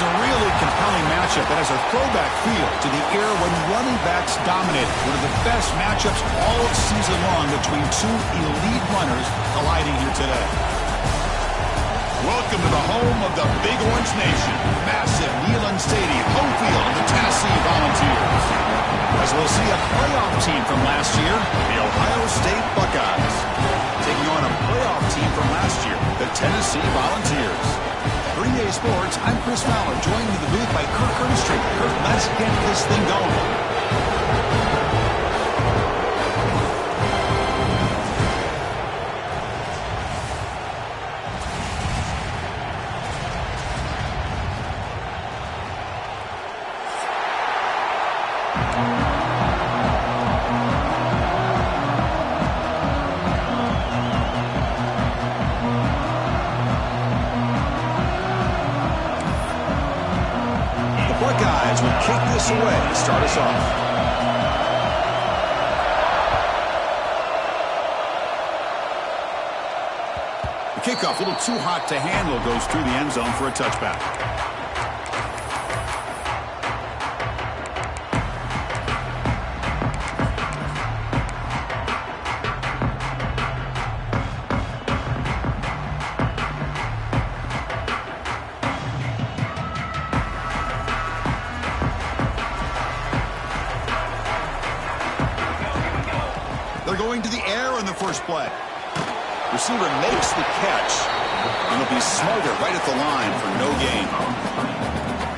It's a really compelling matchup that has a throwback feel to the era when running backs dominated. One of the best matchups all season long between two elite runners colliding here today. Welcome to the home of the Big Orange Nation. Massive Neyland Stadium, home field of the Tennessee Volunteers. As we'll see a playoff team from last year, the Ohio State Buckeyes. Taking on a playoff team from last year, the Tennessee Volunteers. For EA Sports, I'm Chris Fowler, joined in the booth by Kirk Ernstreet. Kirk, let's get this thing going. Buckeyes will kick this away to start us off. The kickoff, a little too hot to handle, goes through the end zone for a touchback. They're going to the air on the first play. Receiver makes the catch, and it'll be Smoger right at the line for no gain.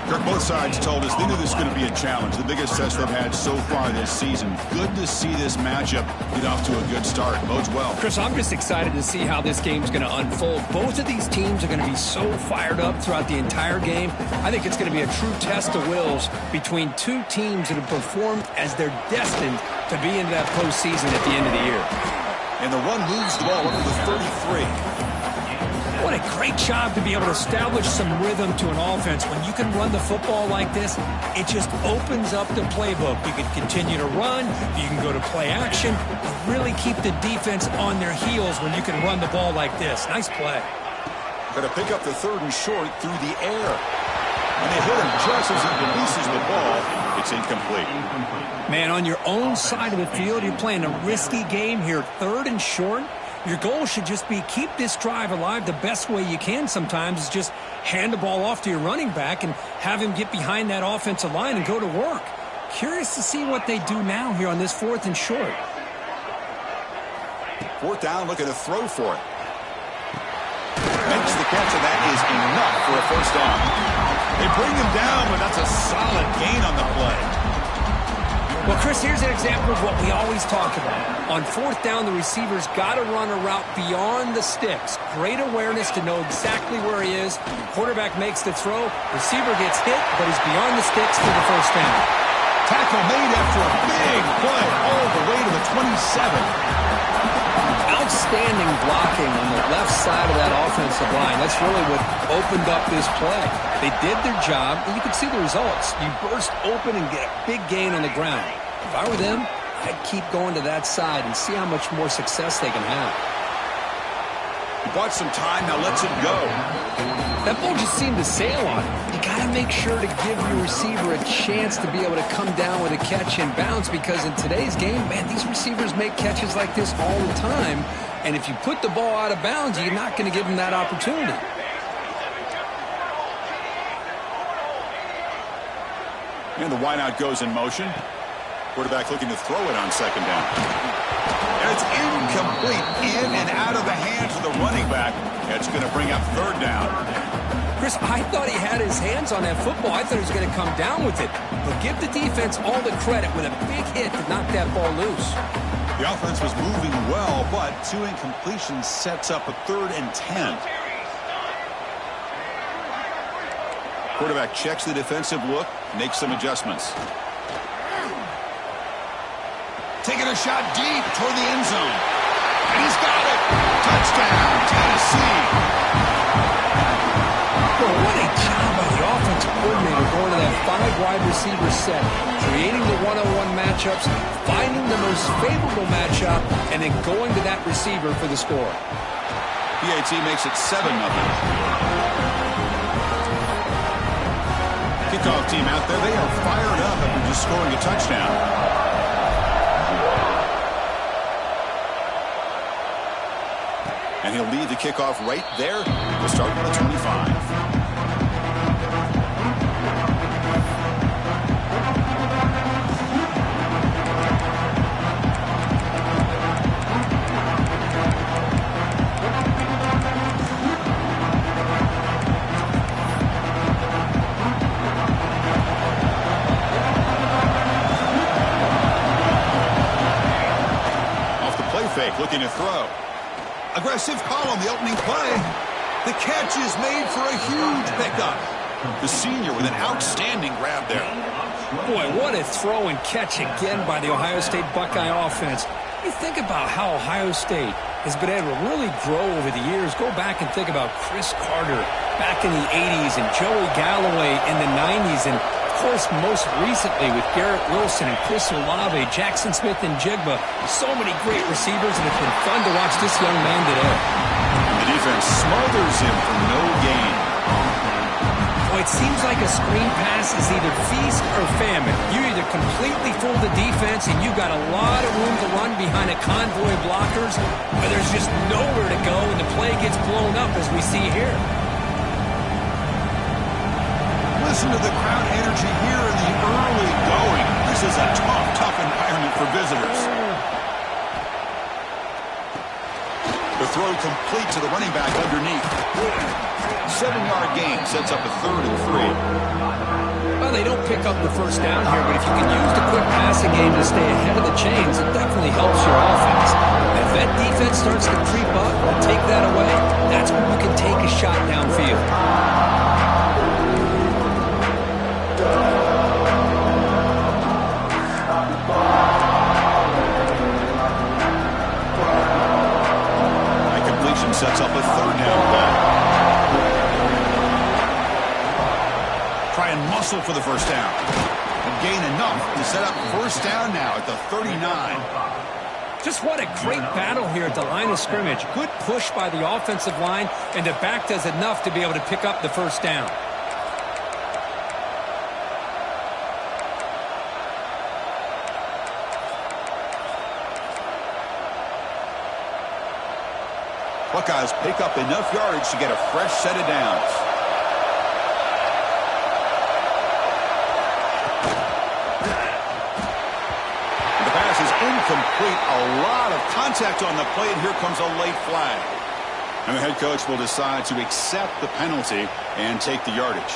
Kirk, both sides told us they knew this was going to be a challenge, the biggest test they've had so far this season. Good to see this matchup get off to a good start. Bodes well. Chris, I'm just excited to see how this game's going to unfold. Both of these teams are going to be so fired up throughout the entire game. I think it's going to be a true test of wills between two teams that have performed as they're destined to be in that postseason at the end of the year. And the run moves the ball up to the 33. What a great job to be able to establish some rhythm to an offense. When you can run the football like this, it just opens up the playbook. You can continue to run, you can go to play action, really keep the defense on their heels when you can run the ball like this. Nice play. Going to pick up the third and short through the air. And they hit him just as he releases the ball. It's incomplete. Man, on your own side of the field, you're playing a risky game here. Third and short. Your goal should just be keep this drive alive the best way you can sometimes is just hand the ball off to your running back and have him get behind that offensive line and go to work. Curious to see what they do now here on this fourth and short. Fourth down, looking to throw for it. Makes the catch, and that is enough for a first down. They bring him down, but that's a solid gain on the play. Well, Chris, here's an example of what we always talk about. On fourth down, the receiver's got to run a route beyond the sticks. Great awareness to know exactly where he is. Quarterback makes the throw. Receiver gets hit, but he's beyond the sticks for the first down. Tackle made after a big play all the way to the 27. Outstanding blocking on the left side of that offensive line. That's really what opened up this play. They did their job, and you can see the results. You burst open and get a big gain on the ground. If I were them, I'd keep going to that side and see how much more success they can have. He bought some time, now lets it go. That ball just seemed to sail on him. You got to make sure to give your receiver a chance to be able to come down with a catch and bounce, because in today's game, man, these receivers make catches like this all the time. And if you put the ball out of bounds, you're not going to give them that opportunity. And the wideout goes in motion. Quarterback looking to throw it on second down. And it's incomplete, in and out of the hands of the running back. It's going to bring up third down. Chris, I thought he had his hands on that football. I thought he was going to come down with it. But give the defense all the credit with a big hit to knock that ball loose. The offense was moving well, but two incompletions sets up a 3rd and 10. Quarterback checks the defensive look, makes some adjustments. Taking a shot deep toward the end zone. And he's got it. Touchdown, Tennessee. Well, what a job by the offensive coordinator going to that 5-wide receiver set, creating the one-on-one matchups, finding the most favorable matchup, and then going to that receiver for the score. PAT makes it 7-0. Kickoff team out there, they are fired up after just scoring a touchdown. And he'll lead the kickoff right there to start with the 25. Fake, looking to throw. Aggressive call on the opening play. The catch is made for a huge pickup. The senior with an outstanding grab there. Boy, what a throw and catch again by the Ohio State Buckeye offense. You think about how Ohio State has been able to really grow over the years. Go back and think about Chris Carter back in the 80s and Joey Galloway in the 90s, and of course most recently with Garrett Wilson and Chris Olave, Jackson Smith and Jigba. So many great receivers, and it's been fun to watch this young man today. The defense smothers him for no gain. Well, it seems like a screen pass is either feast or famine. You either completely fool the defense and you've got a lot of room to run behind a convoy of blockers, or there's just nowhere to go and the play gets blown up as we see here. Listen to the crowd energy here in the early going. This is a tough environment for visitors. The throw complete to the running back underneath. 7-yard gain sets up a 3rd and 3. Well, they don't pick up the first down here, but if you can use the quick passing game to stay ahead of the chains, it definitely helps your offense. If that defense starts to creep up and take that away, that's when you can take a shot downfield. Sets up a 3rd down play. Try and muscle for the first down. And gain enough to set up 1st down now at the 39. Just what a great battle here at the line of scrimmage. Good push by the offensive line, and the back does enough to be able to pick up the 1st down. Buckeyes pick up enough yardage to get a fresh set of downs. The pass is incomplete. A lot of contact on the play, and here comes a late flag. And the head coach will decide to accept the penalty and take the yardage.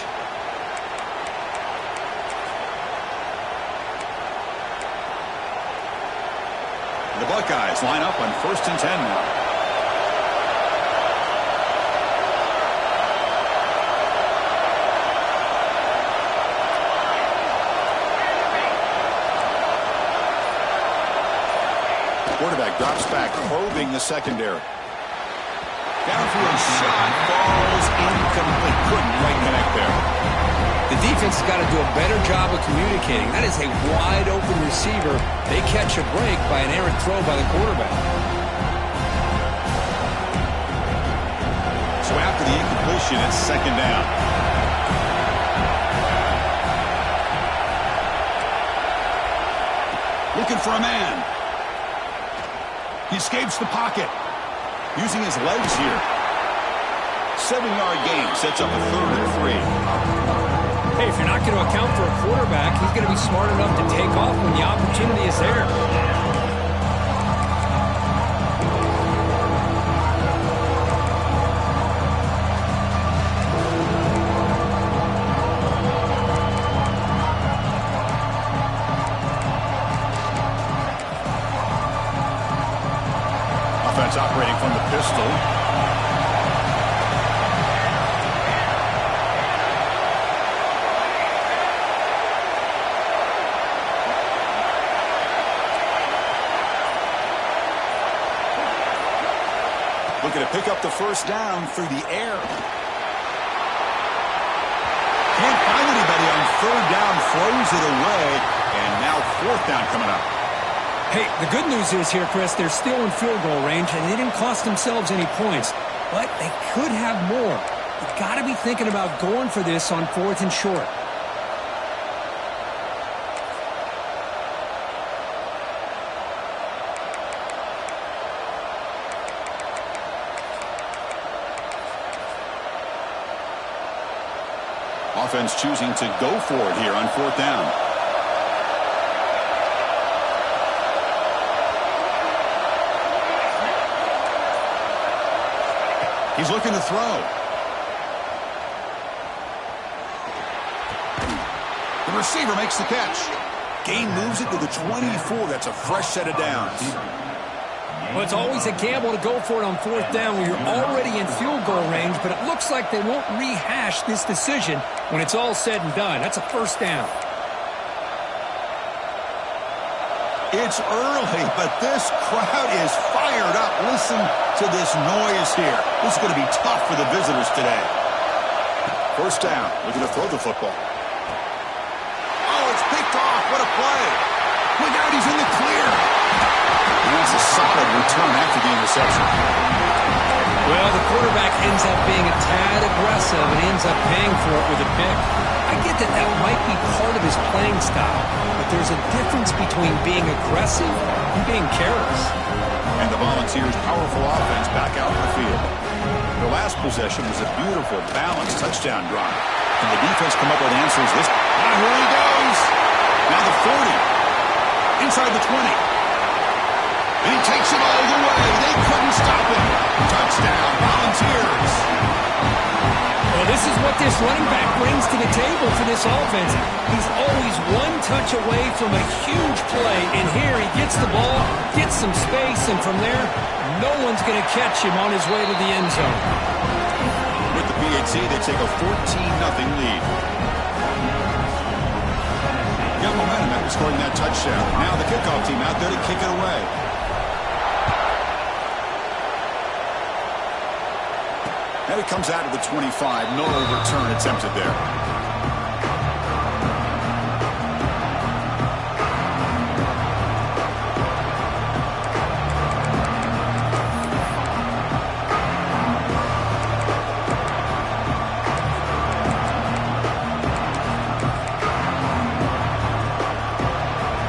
The Buckeyes line up on 1st and 10 now. Quarterback drops back, probing the secondary. Downfield shot falls incomplete. Couldn't quite connect there. The defense has got to do a better job of communicating. That is a wide open receiver. They catch a break by an errant throw by the quarterback. So after the incompletion, it's 2nd down. Looking for a man. He escapes the pocket, using his legs here. 7-yard gain sets up a 3rd and 3. Hey, if you're not going to account for a quarterback, he's going to be smart enough to take off when the opportunity is there. Offense operating from the pistol. Looking to pick up the 1st down through the air. Can't find anybody on 3rd down, throws it away, and now 4th down coming up. Hey, the good news is here, Chris, they're still in field goal range, and they didn't cost themselves any points. But they could have more. You've got to be thinking about going for this on 4th and short. Offense choosing to go for it here on 4th down. He's looking to throw. The receiver makes the catch. Gain moves it to the 24. That's a fresh set of downs. Well, it's always a gamble to go for it on 4th down when you're already in field goal range, but it looks like they won't rehash this decision when it's all said and done. That's a 1st down. It's early, but this crowd is fired up. Listen to this noise here. This is going to be tough for the visitors today. 1st down. Looking to throw the football. Oh, it's picked off. What a play. Look out, he's in the clear. And that's a solid return after the interception. Well, the quarterback ends up being a tad aggressive and ends up paying for it with a pick. I get that that might be part of his playing style, but there's a difference between being aggressive and being careless. And the Volunteers' powerful offense back out in the field. Their last possession was a beautiful, balanced touchdown drive. Can the defense come up with answers this? Here he goes. Now the 40. Inside the 20. And he takes it all the way. They couldn't stop him. Touchdown, Volunteers. Well, this is what this running back brings to the table for this offense. He's always one touch away from a huge play, and here he gets the ball, gets some space, and from there, no one's going to catch him on his way to the end zone. With the PAT, they take a 14-0 lead. Got momentum after scoring that touchdown. Now the kickoff team out there to kick it away. Now he comes out of the 25. No return attempted there.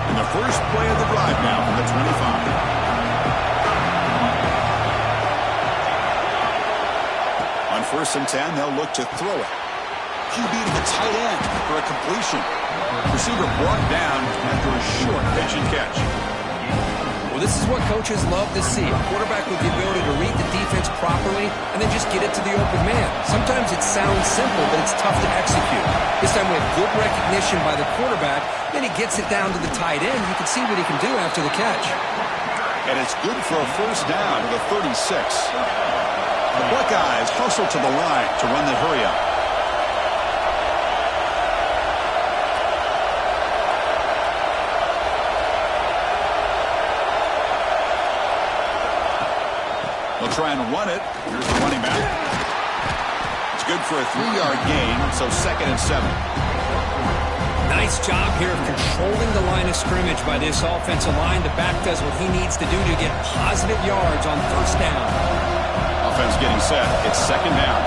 And the first play of the drive now from the 25. On 1st and 10, they'll look to throw it. QB to the tight end for a completion. Receiver brought down after a short pitch and catch. Well, this is what coaches love to see. A quarterback with the ability to read the defense properly and then just get it to the open man. Sometimes it sounds simple, but it's tough to execute. This time we have good recognition by the quarterback. Then he gets it down to the tight end. You can see what he can do after the catch. And it's good for a 1st down to the 36. The Buckeyes hustle to the line to run the hurry-up. They'll try and run it. Here's the running back. It's good for a 3-yard gain, so 2nd and 7. Nice job here of controlling the line of scrimmage by this offensive line. The back does what he needs to do to get positive yards on 1st down. Offense getting set. It's 2nd down.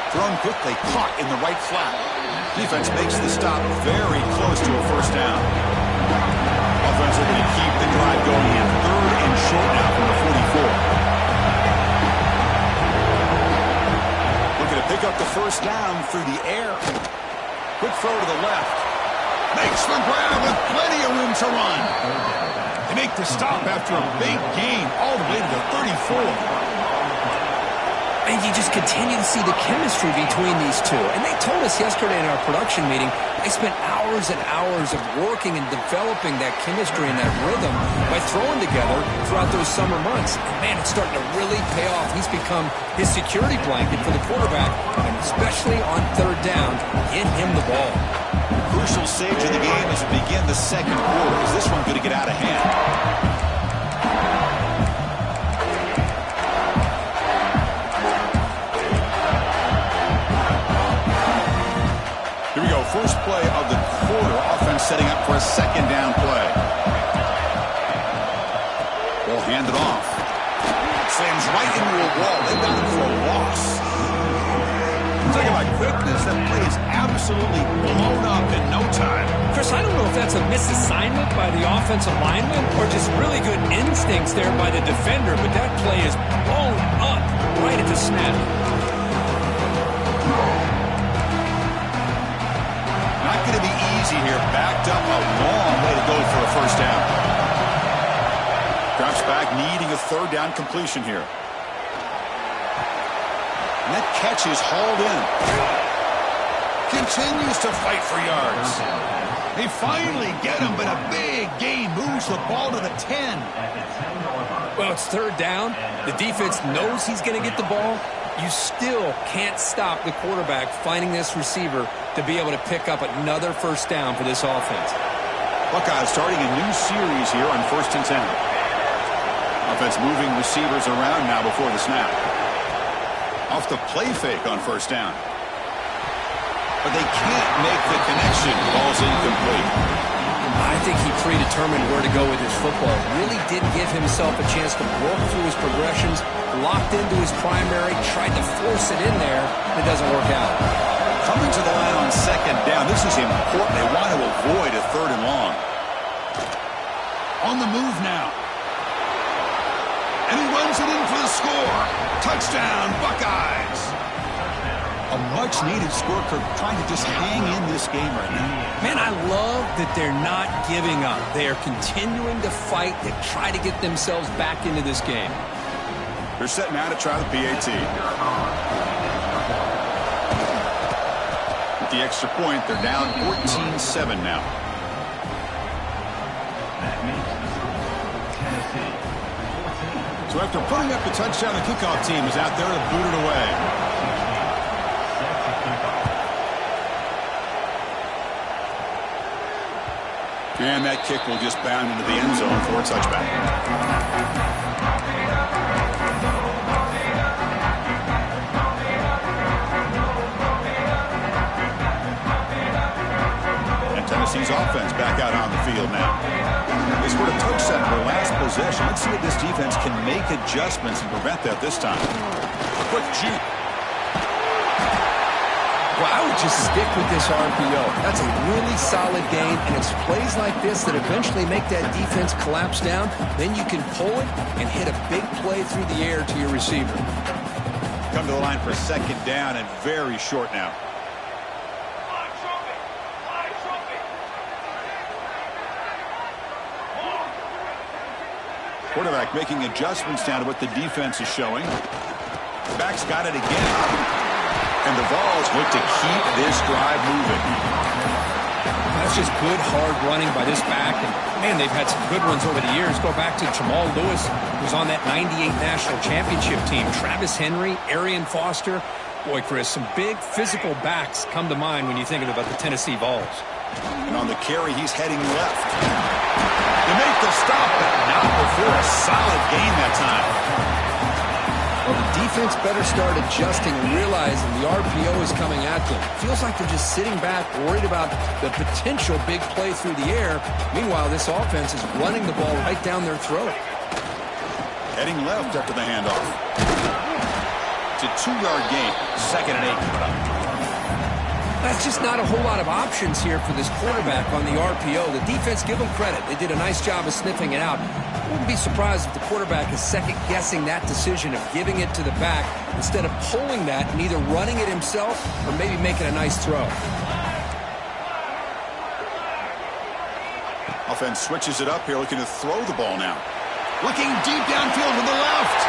Thrown quickly, caught in the right flat. Defense makes the stop very close to a 1st down. Offense looking to keep the drive going in 3rd and short now from the 44. Looking to pick up the 1st down through the air. Quick throw to the left. Makes the grab with plenty of room to run. They make the stop after a big gain all the way to the 34. And you just continue to see the chemistry between these two. And they told us yesterday in our production meeting, they spent hours and hours of working and developing that chemistry and that rhythm by throwing together throughout those summer months. And man, it's starting to really pay off. He's become his security blanket for the quarterback, and especially on 3rd down, get him the ball. Crucial stage of the game as we begin the 2nd quarter. Is this one going to get out of hand? Here we go. First play of the quarter. Offense setting up for a 2nd down play. Ball handed off. Slams right into a wall. They got him for a loss. Talking about quickness, that play is absolutely blown up in no time. Chris, I don't know if that's a misassignment by the offensive lineman or just really good instincts there by the defender, but that play is blown up right at the snap. Not going to be easy here. Backed up a long way to go for a first down. Drops back, needing a third down completion here. And that catch is hauled in. Continues to fight for yards. They finally get him, but a big gain moves the ball to the 10. Well, it's third down. The defense knows he's going to get the ball. You still can't stop the quarterback finding this receiver to be able to pick up another first down for this offense. Buckeyes starting a new series here on 1st and 10. Offense moving receivers around now before the snap. Off the play fake on first down. But they can't make the connection. Ball's incomplete. I think he predetermined where to go with his football. Really didn't give himself a chance to work through his progressions. Locked into his primary, tried to force it in there, and it doesn't work out. Coming to the line on second down. This is important. They want to avoid a third and long. On the move now. And he runs it in for the score. Touchdown, Buckeyes. A much-needed score, Kirk, trying to just hang in this game right now. Man, I love that they're not giving up. They are continuing to fight to try to get themselves back into this game. They're set now to try the PAT. With the extra point, they're down 14-7 now. So after putting up the touchdown, the kickoff team is out there to boot it away. And that kick will just bound into the end zone for a touchback. And Tennessee's offense back out on the field now. They scored a touchdown in their last possession. Let's see if this defense can make adjustments and prevent that this time. Quick juke. Well, I would just stick with this RPO. That's a really solid game, and it's plays like this that eventually make that defense collapse down. Then you can pull it and hit a big play through the air to your receiver. Come to the line for second down and very short now. Quarterback making adjustments down to what the defense is showing. Back's got it again. And the Vols look to keep this drive moving. That's just good, hard running by this back. And, man, they've had some good ones over the years. Go back to Jamal Lewis, who's on that 98 National Championship team. Travis Henry, Arian Foster. Boy, Chris, some big physical backs come to mind when you think about the Tennessee Vols. And on the carry, he's heading left. They make the stop, but not before a solid gain that time. Well, the defense better start adjusting and realizing the RPO is coming at them. Feels like they're just sitting back, worried about the potential big play through the air. Meanwhile, this offense is running the ball right down their throat. Heading left after the handoff. It's a 2-yard gain. 2nd and 8 coming up. That's just not a whole lot of options here for this quarterback on the RPO. The defense, give them credit. They did a nice job of sniffing it out. I wouldn't be surprised if the quarterback is second-guessing that decision of giving it to the back instead of pulling that and either running it himself or maybe making a nice throw. Offense switches it up here, looking to throw the ball now. Looking deep downfield to the left.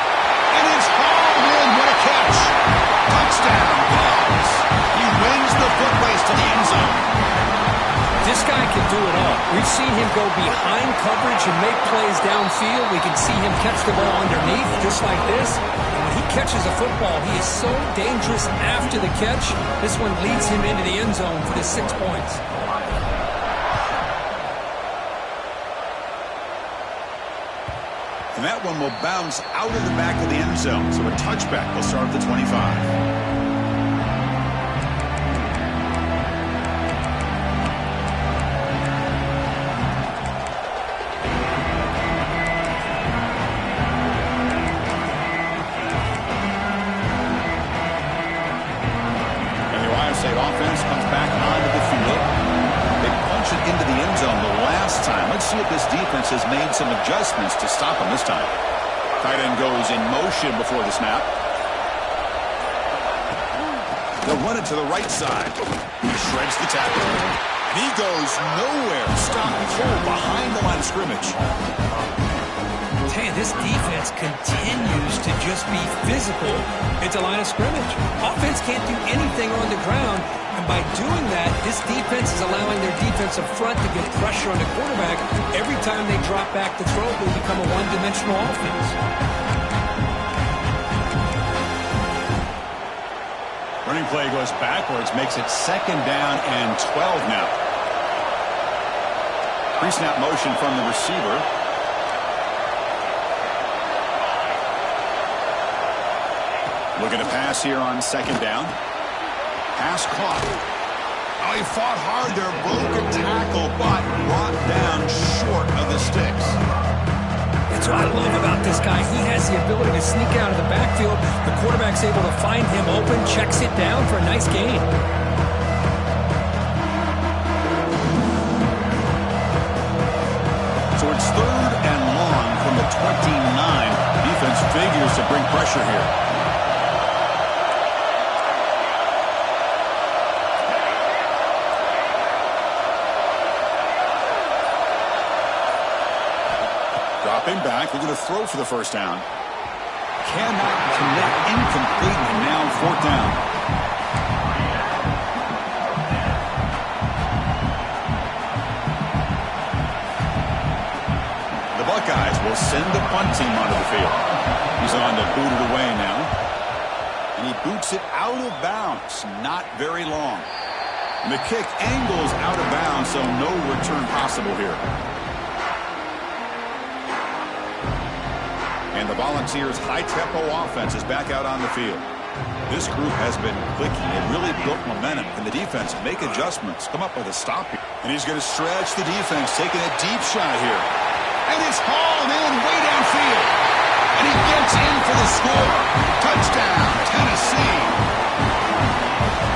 And it's hauled in. What a catch. Touchdown, Vols. He wins the foot race to the end zone. This guy can do it all. We've seen him go behind coverage and make plays downfield. We can see him catch the ball underneath just like this. And when he catches a football, he is so dangerous after the catch. This one leads him into the end zone for the 6 points. And that one will bounce out of the back of the end zone. So a touchback will start at the 25. State offense comes back onto the field. They punch it into the end zone the last time. Let's see if this defense has made some adjustments to stop them this time. Tight end goes in motion before the snap. They'll run it to the right side. He shreds the tackle. And he goes nowhere. Stopped cold behind the line of scrimmage. Hey, this defense continues to just be physical at the line of scrimmage. Offense can't do anything on the ground, and by doing that, this defense is allowing their defensive front to get pressure on the quarterback. Every time they drop back to throw, they become a one-dimensional offense. Running play goes backwards, makes it 2nd down and 12 now. Pre-snap motion from the receiver. Looking to pass here on 2nd down. Pass caught. Oh, he fought hard there. Broke a tackle, but brought down short of the sticks. That's what I love about this guy. He has the ability to sneak out of the backfield. The quarterback's able to find him open, checks it down for a nice gain. So it's 3rd and long from the 29. Defense figures to bring pressure here. Dropping back, looking to throw for the 1st down. Cannot connect, incomplete, and now 4th down. The Buckeyes will send the punt team onto the field. He's on to boot it away now. And he boots it out of bounds, not very long. And the kick angles out of bounds, so no return possible here. And the Volunteers' high-tempo offense is back out on the field. This group has been clicking. It really built momentum. Can the defense make adjustments, come up with a stop here? And he's going to stretch the defense, taking a deep shot here. And it's hauled in way downfield. And he gets in for the score. Touchdown, Tennessee.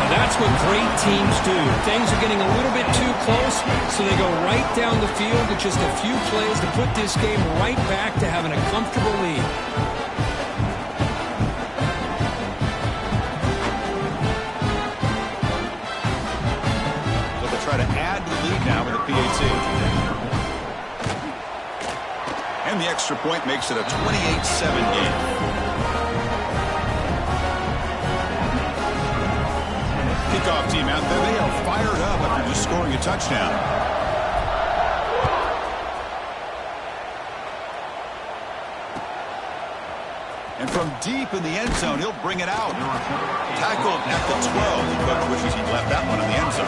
And that's what great teams do. Things are getting a little bit too close, so they go right down the field with just a few plays to put this game right back to having a comfortable lead. So they'll try to add to the lead now with a PAT. And the extra point makes it a 28-7 game. Kickoff team out there. They are fired up after just scoring a touchdown. And from deep in the end zone, he'll bring it out. Tackled at the 12. The coach wishes he'd left that one in the end zone.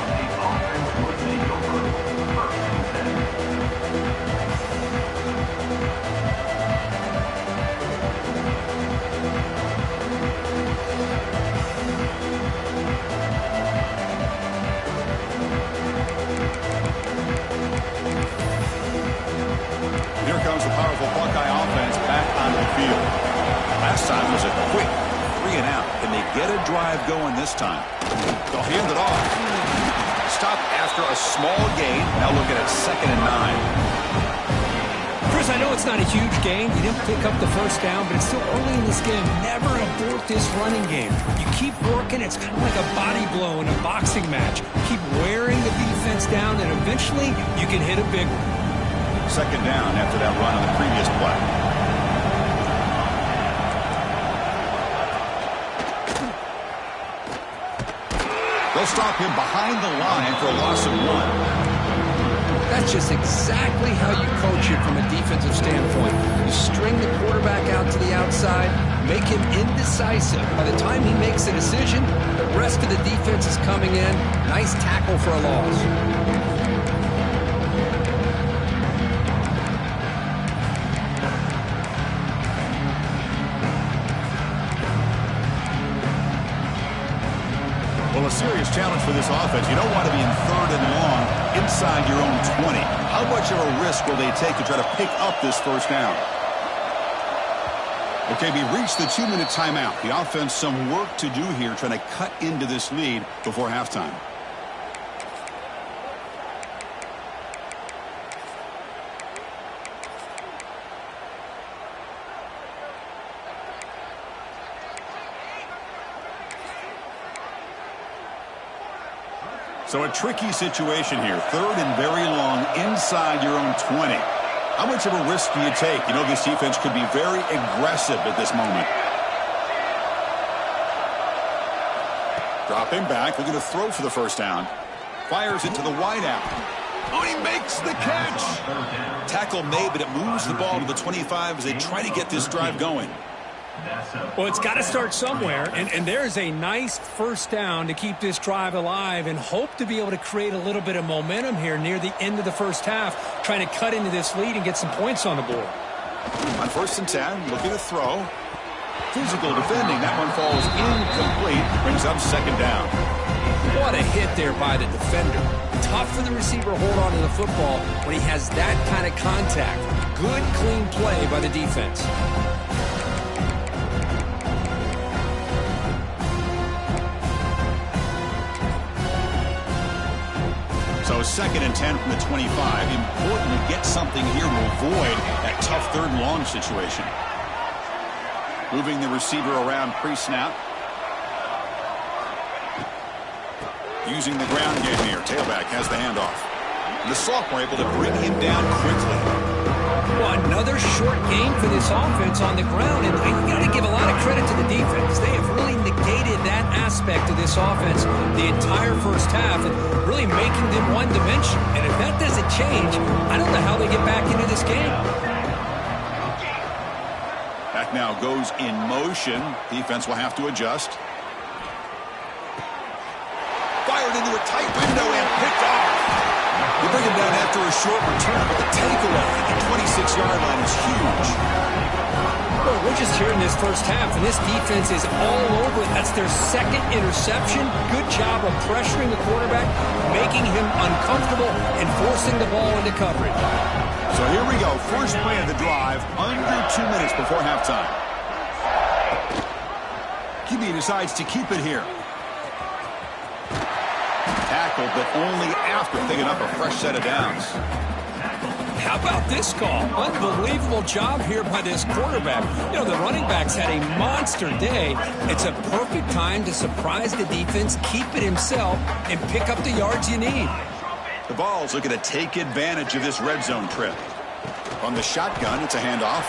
Here comes the powerful Buckeye offense back onto the field. Last time was a quick 3-and-out. Can they get a drive going this time? They'll hand it off. Stop after a small gain. Now looking at 2nd and 9. Chris, I know it's not a huge gain. You didn't pick up the 1st down, but it's still early in this game. Never abort this running game. You keep working. It's kind of like a body blow in a boxing match. Keep wearing the defense down, and eventually you can hit a big one. 2nd down after that run on the previous play. They'll stop him behind the line for a loss of 1. That's just exactly how you coach it from a defensive standpoint. You string the quarterback out to the outside, make him indecisive. By the time he makes a decision, the rest of the defense is coming in. Nice tackle for a loss. Well, a serious challenge for this offense. You don't want to be in 3rd and long inside your own 20. How much of a risk will they take to try to pick up this 1st down? Okay, we reached the 2-minute timeout. The offense some work to do here trying to cut into this lead before halftime. So a tricky situation here. Third and very long inside your own 20. How much of a risk do you take? You know, this defense could be very aggressive at this moment. Dropping back, looking to throw for the first down. Fires it to the wideout. Oh, he makes the catch. Tackle made, but it moves the ball to the 25 as they try to get this drive going. Well, it's got to start somewhere, and there's a nice first down to keep this drive alive and hope to be able to create a little bit of momentum here near the end of the first half, trying to cut into this lead and get some points on the board. On 1st and 10, looking to throw. Physical defending. That one falls incomplete. Brings up 2nd down. What a hit there by the defender. Tough for the receiver to hold on to the football when he has that kind of contact. Good, clean play by the defense. So 2nd and 10 from the 25. Important to get something here to avoid that tough 3rd and long situation. Moving the receiver around pre-snap. Using the ground game here. Tailback has the handoff. The sophomore able to bring him down quickly. Well, another short game for this offense on the ground, and you got to give a lot of credit to the defense. They have really negated that aspect of this offense the entire first half and really making them one-dimensional. And if that doesn't change, I don't know how they get back into this game. Back now goes in motion. Defense will have to adjust. Fired into a tight window and picked off. They bring him down after a short return, but the takeaway at the 26-yard line is huge. Well, we're just here in this first half, and this defense is all over it. That's their 2nd interception. Good job of pressuring the quarterback, making him uncomfortable, and forcing the ball into coverage. So here we go. First play of the drive, under 2 minutes before halftime. QB decides to keep it here. Tackled, but only after picking up a fresh set of downs. How about this call? Unbelievable job here by this quarterback. You know, the running backs had a monster day. It's a perfect time to surprise the defense, keep it himself, and pick up the yards you need. The Vols looking to take advantage of this red zone trip. On the shotgun, it's a handoff.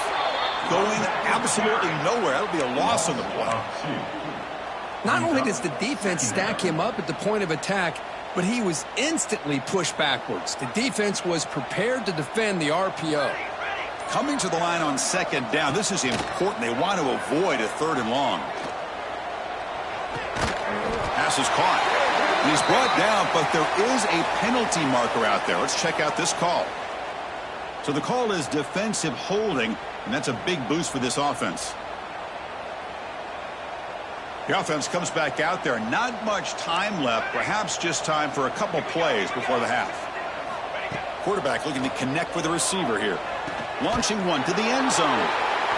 Going absolutely nowhere. That'll be a loss on the play. Not only does the defense stack him up at the point of attack, but he was instantly pushed backwards. The defense was prepared to defend the RPO. Coming to the line on 2nd down. This is important. They want to avoid a 3rd and long. Pass is caught. He's brought down, but there is a penalty marker out there. Let's check out this call. So the call is defensive holding, and that's a big boost for this offense. The offense comes back out there. Not much time left. Perhaps just time for a couple plays before the half. Quarterback looking to connect with the receiver here. Launching one to the end zone.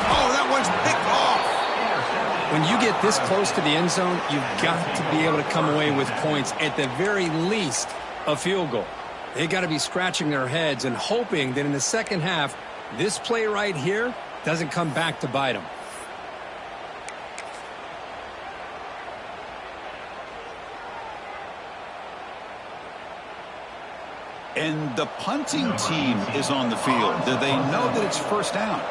Oh, that one's picked off. When you get this close to the end zone, you've got to be able to come away with points. At the very least, a field goal. They got to be scratching their heads and hoping that in the second half, this play right here doesn't come back to bite them. And the punting team is on the field. Do they know that it's first down?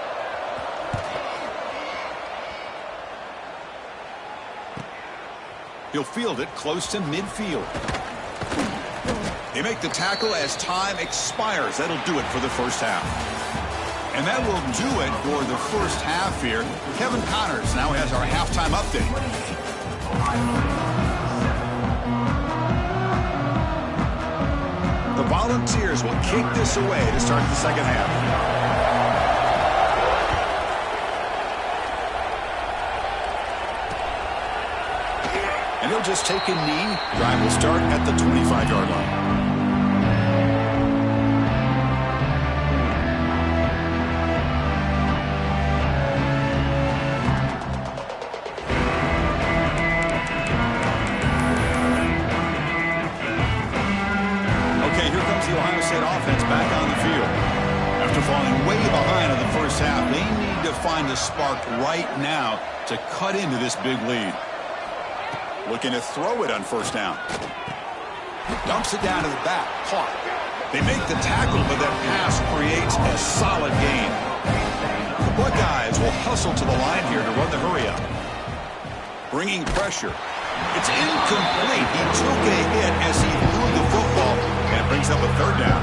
He'll field it close to midfield. They make the tackle as time expires. That'll do it for the first half. And that will do it for the first half here. Kevin Connors now has our halftime update. The Volunteers will kick this away to start the second half. And he'll just take a knee. Drive will start at the 25-yard line. Offense back on the field. After falling way behind in the first half, they need to find a spark right now to cut into this big lead. Looking to throw it on first down. Dumps it down to the back. Caught. They make the tackle, but that pass creates a solid gain. The Buckeyes will hustle to the line here to run the hurry-up. Bringing pressure. It's incomplete. He took a hit as he threw the football, and brings up a third down.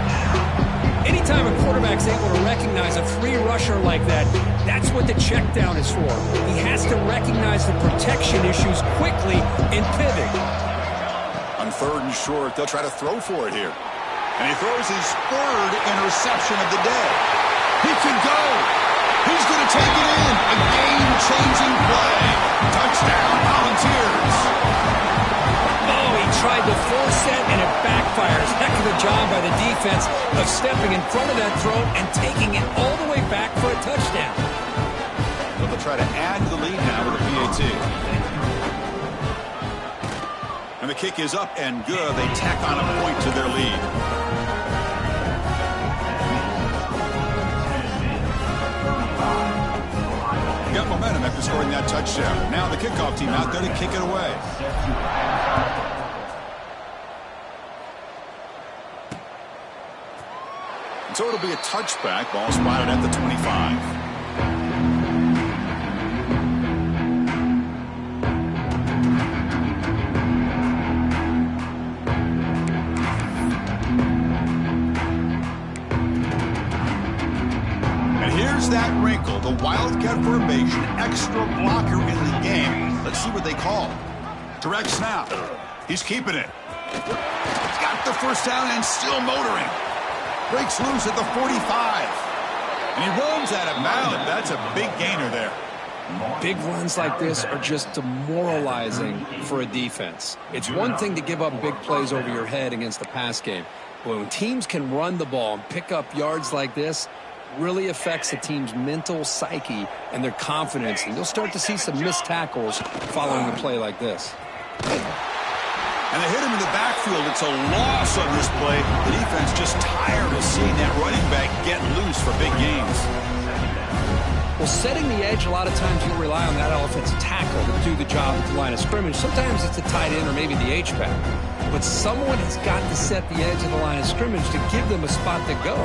Anytime a quarterback's able to recognize a free rusher like that, that's what the check down is for. He has to recognize the protection issues quickly and pivot. On 3rd and short, they'll try to throw for it here. And he throws his 3rd interception of the day. He can go. He's going to take it in. A game-changing play. Touchdown, Volunteers. Oh, he tried to force that, and it backfires. Heck of a job by the defense of stepping in front of that throw and taking it all the way back for a touchdown. But they'll try to add to the lead now with a PAT. And the kick is up and good. They tack on a point to their lead. Got momentum after scoring that touchdown. Now the kickoff team out there to kick it away. And so it'll be a touchback. Ball spotted at the 25. That wrinkle, the Wildcat formation, extra blocker in the game. Let's see what they call. Direct snap. He's keeping it. Got the first down and still motoring. Breaks loose at the 45. And he runs out of bounds. That's a big gainer there. Big runs like this are just demoralizing for a defense. It's one thing to give up big plays over your head against the pass game. But when teams can run the ball and pick up yards like this, really affects the team's mental psyche and their confidence, and you'll start to see some missed tackles following a play like this. And they hit him in the backfield. It's a loss on this play. The defense just tired of seeing that running back get loose for big gains. Well, setting the edge, a lot of times you'll rely on that offensive tackle to do the job at the line of scrimmage. Sometimes it's a tight end or maybe the H-back. But someone has got to set the edge of the line of scrimmage to give them a spot to go.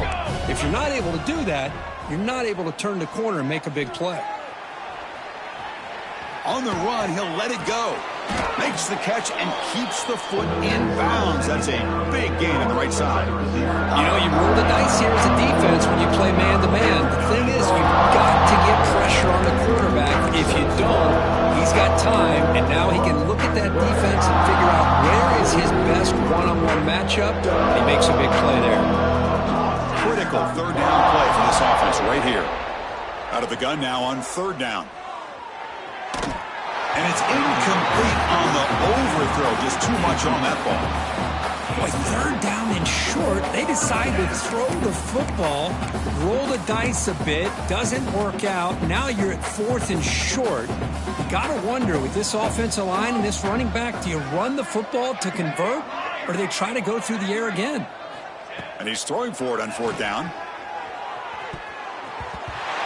If you're not able to do that, you're not able to turn the corner and make a big play. On the run, he'll let it go. Makes the catch and keeps the foot in bounds. That's a big gain on the right side. You know, you roll the dice here as a defense when you play man-to-man. The thing is, you've got to get pressure on the quarterback. If you don't, he's got time, and now he can look at that defense and figure out where is his best one-on-one matchup, and he makes a big play there. Critical 3rd down play for this offense right here. Out of the gun now on 3rd down. And it's incomplete on the overthrow. Just too much on that ball. Boy, 3rd down and short. They decide to throw the football, roll the dice a bit, doesn't work out. Now you're at 4th and short. You got to wonder, with this offensive line and this running back, do you run the football to convert, or do they try to go through the air again? And he's throwing for it on 4th down.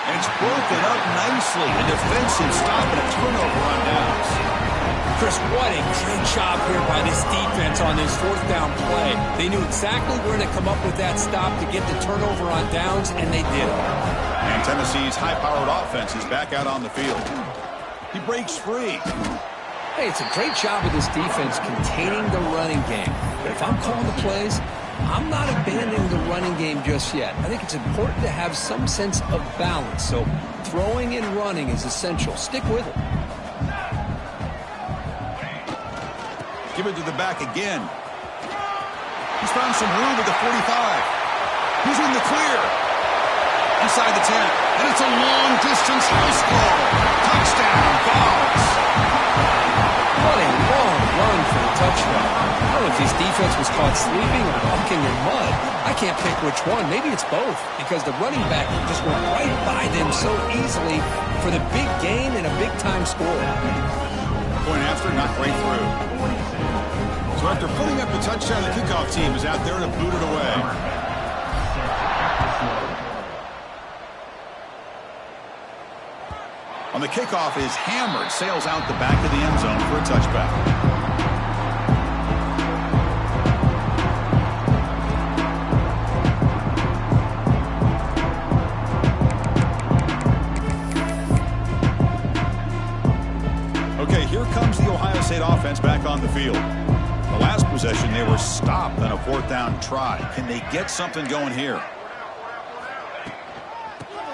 And it's broken up nicely. A defensive stop and a turnover on downs. Chris, what a great job here by this defense on this 4th down play. They knew exactly where to come up with that stop to get the turnover on downs, and they did it. And Tennessee's high-powered offense is back out on the field. He breaks free. Hey, it's a great job of this defense containing the running game. But if I'm calling the plays, I'm not abandoning the running game just yet. I think it's important to have some sense of balance. So throwing and running is essential. Stick with it. Give it to the back again. He's found some room at the 45. He's in the clear. Inside the 10. And it's a long-distance house call. Touchdown, Vols. What a long run for the touchdown. I don't know if his defense was caught sleeping or walking in mud. I can't pick which one. Maybe it's both, because the running back just went right by them so easily for the big gain and a big-time score. Point after, not right through. So after putting up the touchdown, the kickoff team is out there to boot it away. On the kickoff is hammered, sails out the back of the end zone for a touchback. on the field. The last possession, they were stopped on a 4th down try. Can they get something going here?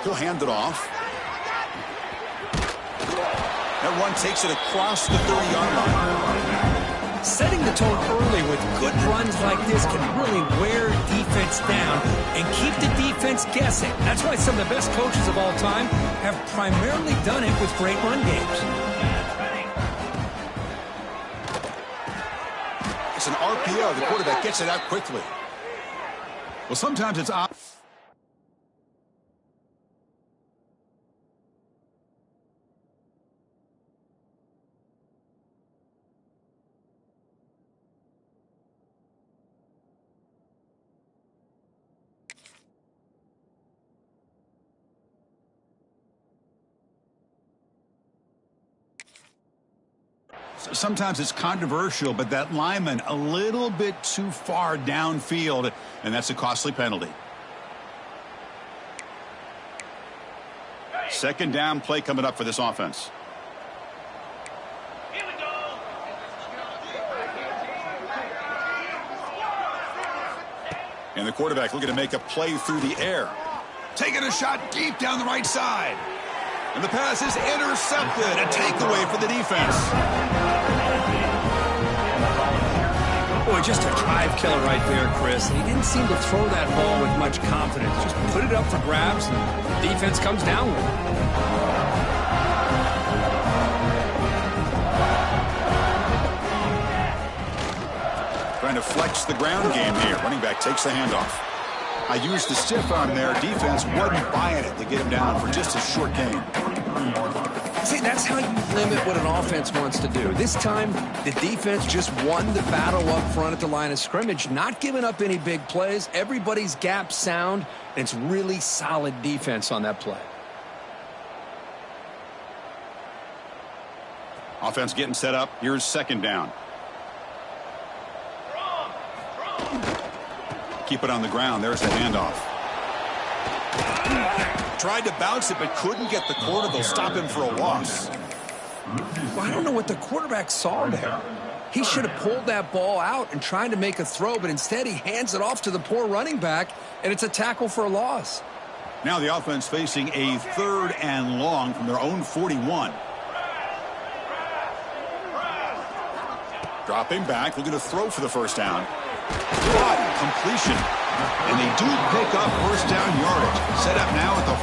He'll hand it off. That run takes it across the 30-yard line. Setting the tone early with good runs like this can really wear defense down and keep the defense guessing. That's why some of the best coaches of all time have primarily done it with great run games. It's an RPO. The quarterback gets it out quickly. Well, sometimes it's off. Sometimes it's controversial, but that lineman a little bit too far downfield, and that's a costly penalty. 2nd down play coming up for this offense. Here we go. And the quarterback looking to make a play through the air. Taking a shot deep down the right side. And the pass is intercepted. A takeaway for the defense. Boy, just a drive killer right there, Chris. He didn't seem to throw that ball with much confidence. Just put it up for grabs, and the defense comes down with it. Trying to flex the ground game here. Running back takes the handoff. I used the stiff arm there. Defense wasn't buying it to get him down for just a short gain. See, that's how you limit what an offense wants to do. This time, the defense just won the battle up front at the line of scrimmage, not giving up any big plays. Everybody's gap sound, and it's really solid defense on that play. Offense getting set up. Here's 2nd down. Keep it on the ground. There's the handoff. Tried to bounce it, but couldn't get the corner. They'll stop him for a loss. Well, I don't know what the quarterback saw there. He should have pulled that ball out and tried to make a throw, but instead he hands it off to the poor running back, and it's a tackle for a loss. Now the offense facing a 3rd and long from their own 41. Dropping back, looking to throw for the 1st down. Completion. And they do pick up 1st down yardage. Set up now at the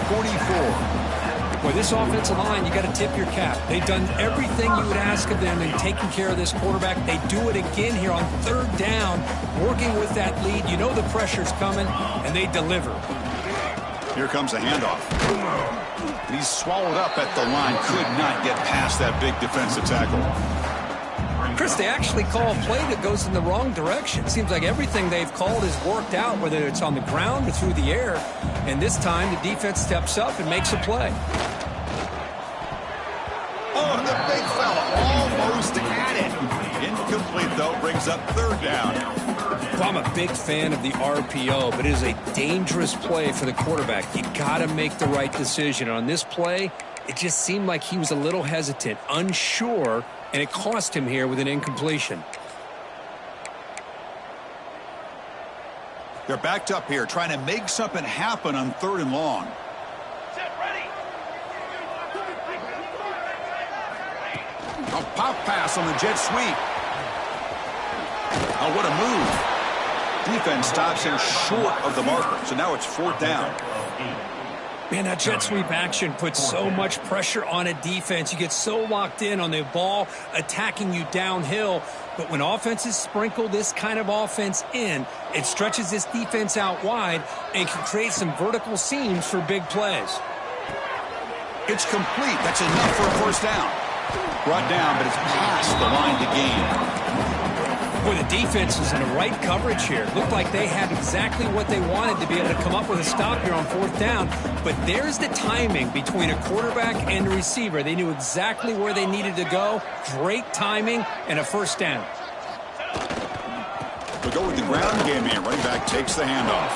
44. Boy, this offensive line, you got to tip your cap. They've done everything you would ask of them in taking care of this quarterback. They do it again here on 3rd down, working with that lead. You know the pressure's coming, and they deliver. Here comes the handoff. And he's swallowed up at the line. Could not get past that big defensive tackle. Chris, they actually call a play that goes in the wrong direction. Seems like everything they've called has worked out, whether it's on the ground or through the air. And this time, the defense steps up and makes a play. Oh, the big fella almost had it. Incomplete, though, brings up 3rd down. Well, I'm a big fan of the RPO, but it is a dangerous play for the quarterback. You got to make the right decision. On this play, it just seemed like he was a little hesitant, unsure, and it cost him here with an incompletion. They're backed up here, trying to make something happen on 3rd and long. A pop pass on the jet sweep. Oh, what a move. Defense stops him short of the marker, so now it's 4th down. Man, that jet sweep action puts so much pressure on a defense. You get so locked in on the ball attacking you downhill. But when offenses sprinkle this kind of offense in, it stretches this defense out wide and can create some vertical seams for big plays. It's complete. That's enough for a 1st down. Brought down, but it's past the line to gain. Boy, the defense is in the right coverage here. Looked like they had exactly what they wanted to be able to come up with a stop here on 4th down. But there's the timing between a quarterback and a receiver. They knew exactly where they needed to go. Great timing and a 1st down. We'll go with the ground game here. Running back takes the handoff.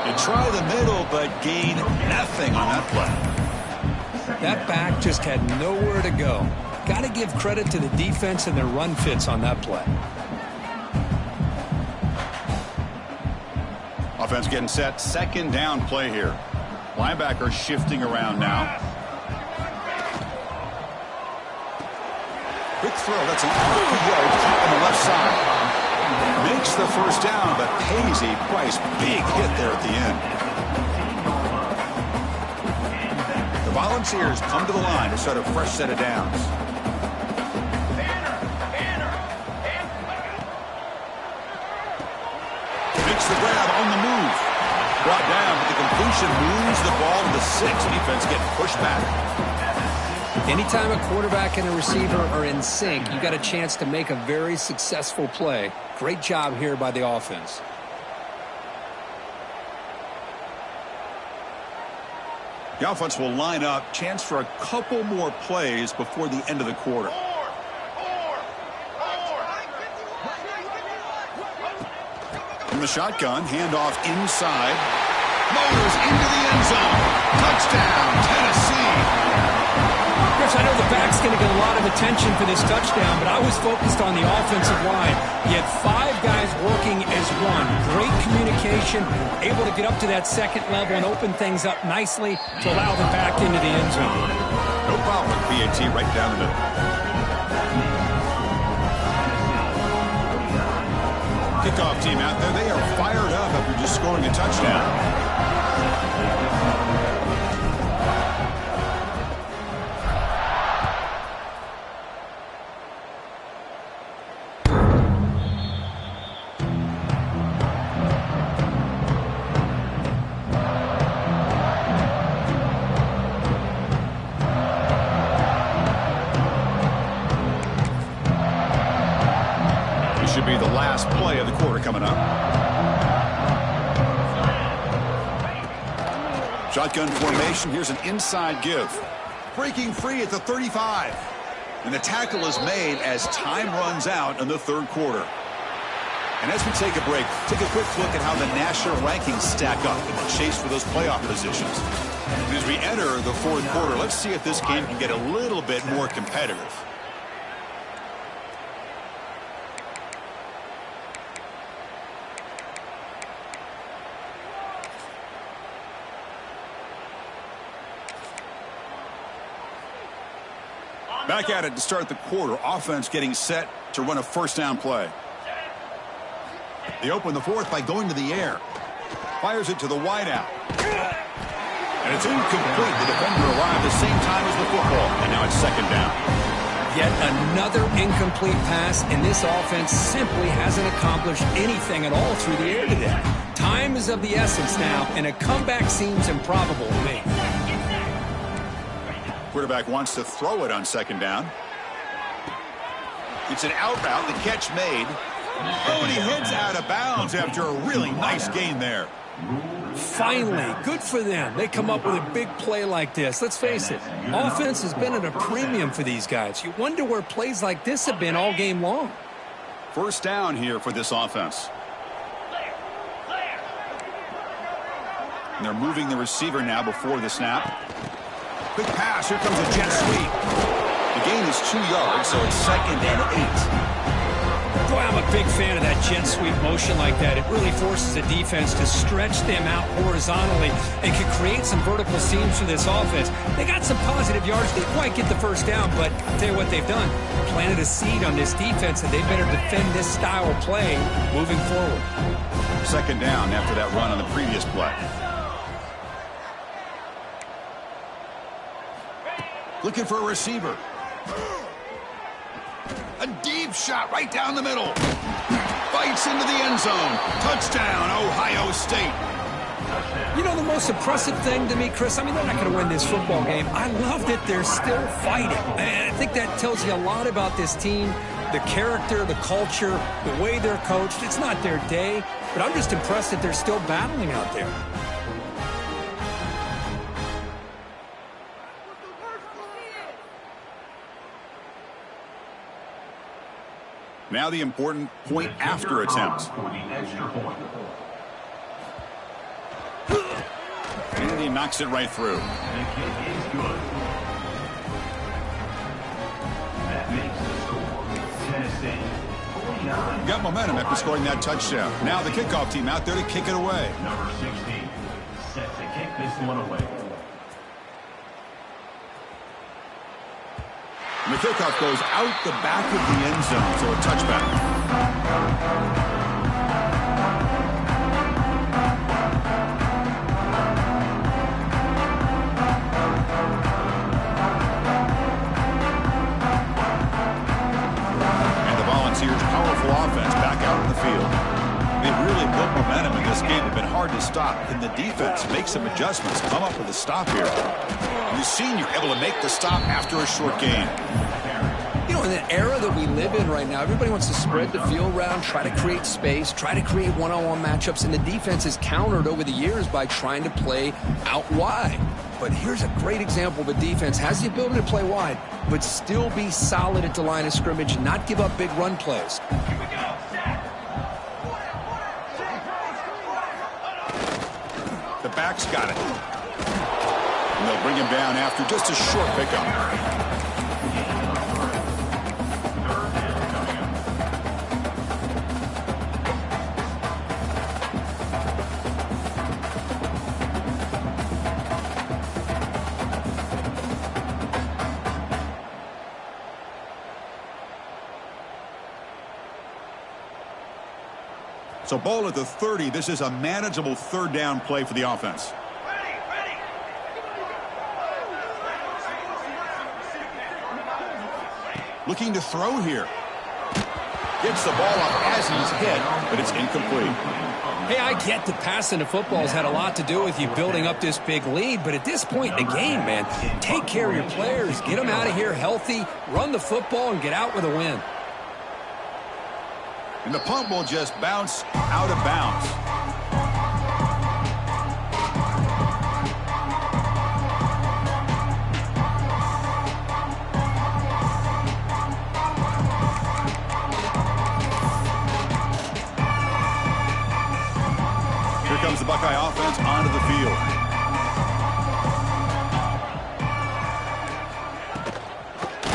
They try the middle, but gain nothing on that play. That back just had nowhere to go. Got to give credit to the defense and their run fits on that play. Offense getting set. Second down play here. Linebacker shifting around now. Quick throw. That's an RPO caught on the left side. Makes the first down, but pays a price. Big hit there at the end. The Volunteers come to the line to start a fresh set of downs. Makes the grab on the move. Brought down, but the completion moves the ball to the 6. Defense getting pushed back. Anytime a quarterback and a receiver are in sync, you got a chance to make a very successful play. Great job here by the offense. The offense will line up. Chance for a couple more plays before the end of the quarter. In the shotgun, handoff inside. Motors into the end zone. Touchdown, Tennessee. Chris, I know the back's going to get a lot of attention for this touchdown, but I was focused on the offensive line. You had 5 guys working as one. Great communication, able to get up to that second level and open things up nicely to allow them back into the end zone. No problem with PAT right down the middle. Kickoff team out there. They are fired up after just scoring a touchdown. Should be the last play of the quarter coming up. Shotgun formation. Here's an inside give. Breaking free at the 35. And the tackle is made as time runs out in the third quarter. And as we take a break, take a quick look at how the national rankings stack up in the chase for those playoff positions. And as we enter the fourth quarter, let's see if this game can get a little bit more competitive. Back at it to start the quarter. Offense getting set to run a first down play. They open the fourth by going to the air. Fires it to the wideout. And it's incomplete. The defender arrived the same time as the football. And now it's second down. Yet another incomplete pass, and this offense simply hasn't accomplished anything at all through the air today. Time is of the essence now, and a comeback seems improbable to me. Quarterback wants to throw it on second down. It's an out route. The catch made. Oh, and he heads out of bounds after a really nice gain there. Finally, good for them. They come up with a big play like this. Let's face it, offense has been at a premium for these guys. You wonder where plays like this have been all game long. First down here for this offense. And they're moving the receiver now before the snap. Quick pass. Here comes a jet sweep. The gain is 2 yards, so it's second and 8. Boy, I'm a big fan of that jet sweep motion like that. It really forces the defense to stretch them out horizontally and can create some vertical seams for this offense. They got some positive yards. Didn't quite get the first down, but I'll tell you what they've done. Planted a seed on this defense, and they better defend this style of play moving forward. Second down after that run on the previous play. Looking for a receiver. A deep shot right down the middle. Bites into the end zone. Touchdown, Ohio State. You know the most impressive thing to me, Chris? I mean, they're not going to win this football game. I love that they're still fighting. And I think that tells you a lot about this team, the character, the culture, the way they're coached. It's not their day, but I'm just impressed that they're still battling out there. Now the important point after attempt. And he knocks it right through. Got momentum after scoring that touchdown. Now the kickoff team out there to kick it away. Number 16, set to kick this one away. And the kickoff goes out the back of the end zone, so a touchback. Powerful offense back out in the field. They really built momentum in this game. They've been hard to stop. Can the defense make some adjustments, come up with a stop here? And the senior able to make the stop after a short gain. You know, in the era that we live in right now, everybody wants to spread the field around, try to create space, try to create one-on-one matchups, and the defense has countered over the years by trying to play out wide. But here's a great example of a defense has the ability to play wide, but still be solid at the line of scrimmage and not give up big run plays. The back's got it. And they'll bring him down after just a short pickup. So ball at the 30. This is a manageable third down play for the offense. Looking to throw here. Gets the ball up as he's hit, but it's incomplete. Hey, I get that passing the football has had a lot to do with you building up this big lead, but at this point in the game, man, take care of your players, get them out of here healthy, run the football, and get out with a win. And the punt will just bounce out of bounds. Here comes the Buckeye offense onto the field.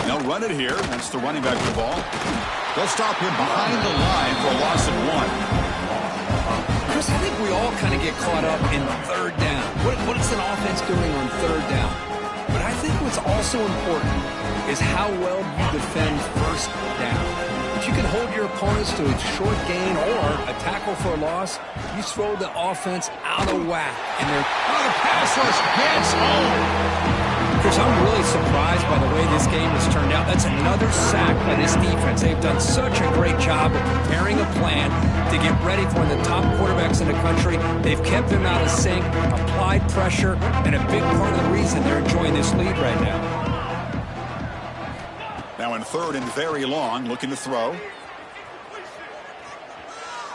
They'll run it here. That's the running back with the ball. They'll stop him behind the line for a loss of 1. Chris, I think we all kind of get caught up in third down. What is an offense doing on third down? But I think what's also important is how well you defend first down. If you can hold your opponents to a short gain or a tackle for a loss, you throw the offense out of whack. And the pass rush gets home. Chris, I'm really surprised by the way this game has turned out. That's another sack by this defense. They've done such a great job of preparing a plan to get ready for one of the top quarterbacks in the country. They've kept him out of sync, applied pressure, and a big part of the reason they're enjoying this lead right now. Now in third and very long, looking to throw.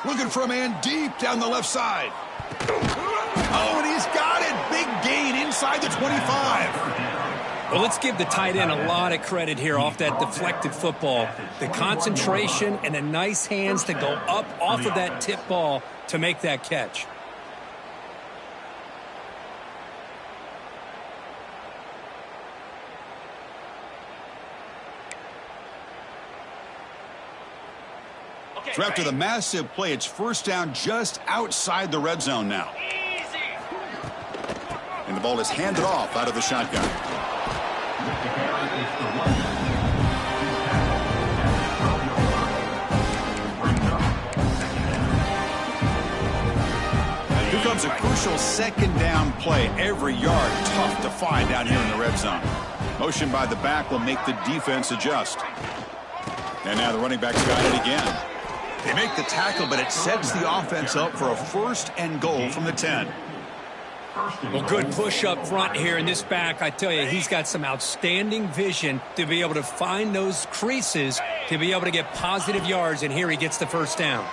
Looking for a man deep down the left side. Oh, and he's got it. Big gain inside the 25. Well, let's give the tight end a lot of credit here off that deflected football. The concentration and the nice hands to go up off of that tip ball to make that catch. So after the massive play, it's first down just outside the red zone now. And the ball is handed off out of the shotgun. Here comes a crucial second down play. Every yard tough to find down here in the red zone. Motion by the back will make the defense adjust. And now the running back's got it again. They make the tackle, but it sets the offense up for a first and goal from the 10. Well, good push up front here in this back. I tell you, he's got some outstanding vision to be able to find those creases to be able to get positive yards, and here he gets the first down.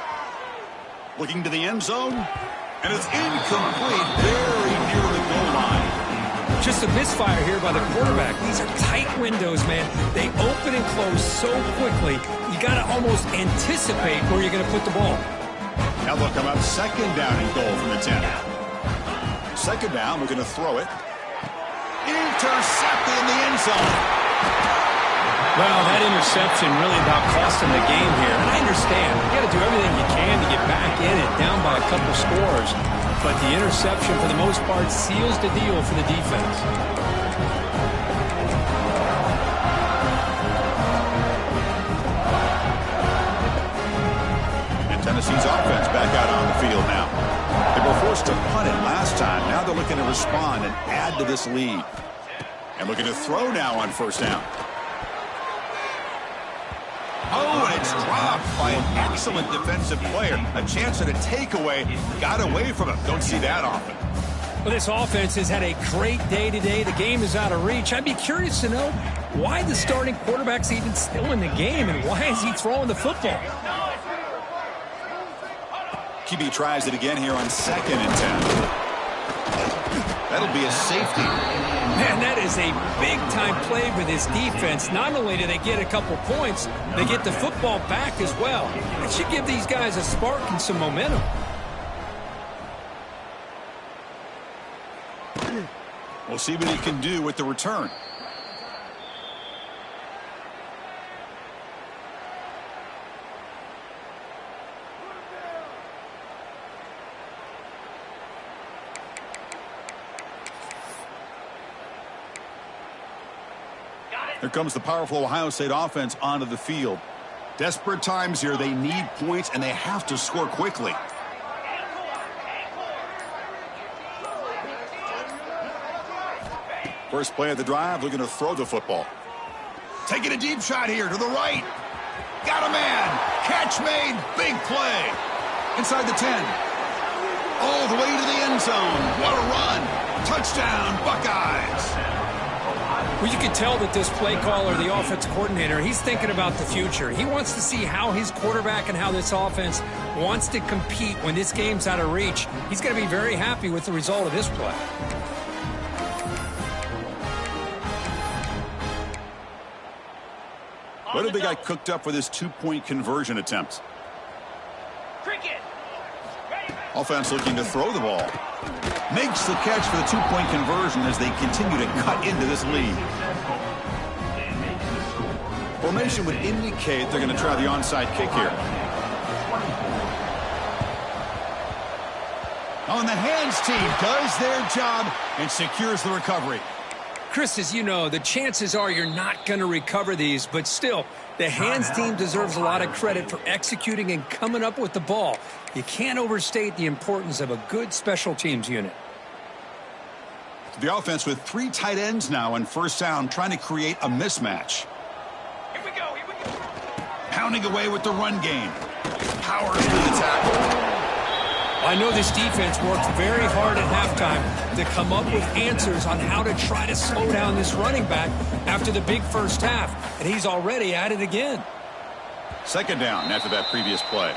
Looking to the end zone, and it's incomplete, very near the goal line. Just a misfire here by the quarterback. These are tight windows, man. They open and close so quickly, you got to almost anticipate where you're going to put the ball. Now they'll come up second down and goal from the 10. Second down, we're going to throw it. Intercepted in the end zone. Well, that interception really about cost him the game here. And I understand. You got to do everything you can to get back in it, down by a couple scores. But the interception, for the most part, seals the deal for the defense. And Tennessee's offense back out on the field now. They were forced to punt it last time. Now they're looking to respond and add to this lead. And looking to throw now on first down. Oh, and it's dropped by an excellent defensive player. A chance at a takeaway. Got away from him. Don't see that often. Well, this offense has had a great day today. The game is out of reach. I'd be curious to know why the starting quarterback's even still in the game and why is he throwing the football? QB tries it again here on 2nd and 10. That'll be a safety. Man, that is a big-time play for this defense. Not only do they get a couple points, they get the football back as well. It should give these guys a spark and some momentum. We'll see what he can do with the return. Here comes the powerful Ohio State offense onto the field. Desperate times here. They need points, and they have to score quickly. First play of the drive, looking to throw the football. Taking a deep shot here to the right. Got a man. Catch made. Big play. Inside the 10. All the way to the end zone. What a run. Touchdown, Buckeyes. Well, you can tell that this play caller, the offensive coordinator, he's thinking about the future. He wants to see how his quarterback and how this offense wants to compete when this game's out of reach. He's going to be very happy with the result of this play. What have they got cooked up for this two-point conversion attempt? Offense looking to throw the ball. Makes the catch for the two-point conversion as they continue to cut into this lead. Formation would indicate they're going to try the onside kick here. On the hands team does their job and secures the recovery. Chris, as you know, the chances are you're not going to recover these, but still, the hands team deserves a lot of credit for executing and coming up with the ball. You can't overstate the importance of a good special teams unit. The offense with 3 tight ends now on first down, trying to create a mismatch. Here we go. Pounding away with the run game. Powers through the tackle. I know this defense worked very hard at halftime to come up with answers on how to try to slow down this running back after the big first half, and he's already at it again. Second down after that previous play.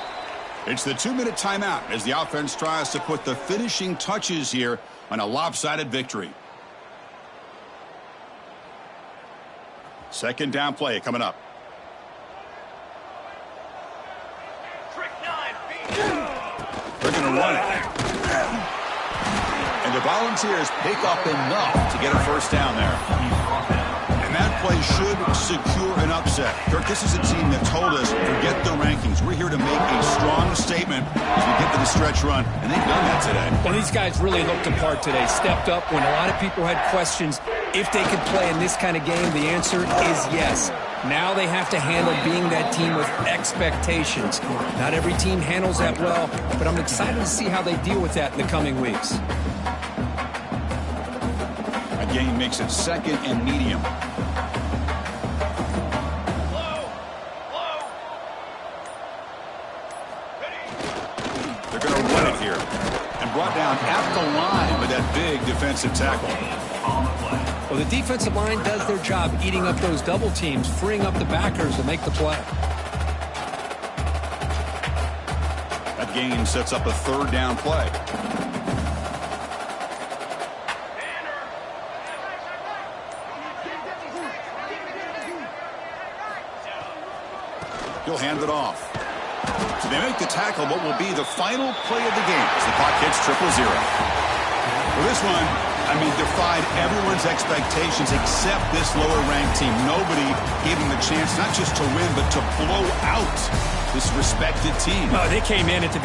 It's the 2-minute timeout as the offense tries to put the finishing touches here on a lopsided victory. Second down play coming up. They're going to run it. And the Volunteers pick up enough to get a first down there. And that play should secure an upset. Kirk, this is a team that told us, forget the rankings. We're here to make a strong statement as we get to the stretch run. And they've done that today. Well, these guys really looked the part today. Stepped up when a lot of people had questions if they could play in this kind of game. The answer is yes. Now they have to handle being that team with expectations. Not every team handles that well, but I'm excited to see how they deal with that in the coming weeks. That game makes it second and medium. They're going to run it here. And brought down at the line with that big defensive tackle. Well, the defensive line does their job eating up those double teams, freeing up the backers to make the play. That gain sets up a third down play. He'll hand it off. So they make the tackle what will be the final play of the game as the clock hits 0-0. For this one, I mean, defied everyone's expectations except this lower-ranked team. Nobody gave them the chance not just to win, but to blow out this respected team. They came in at the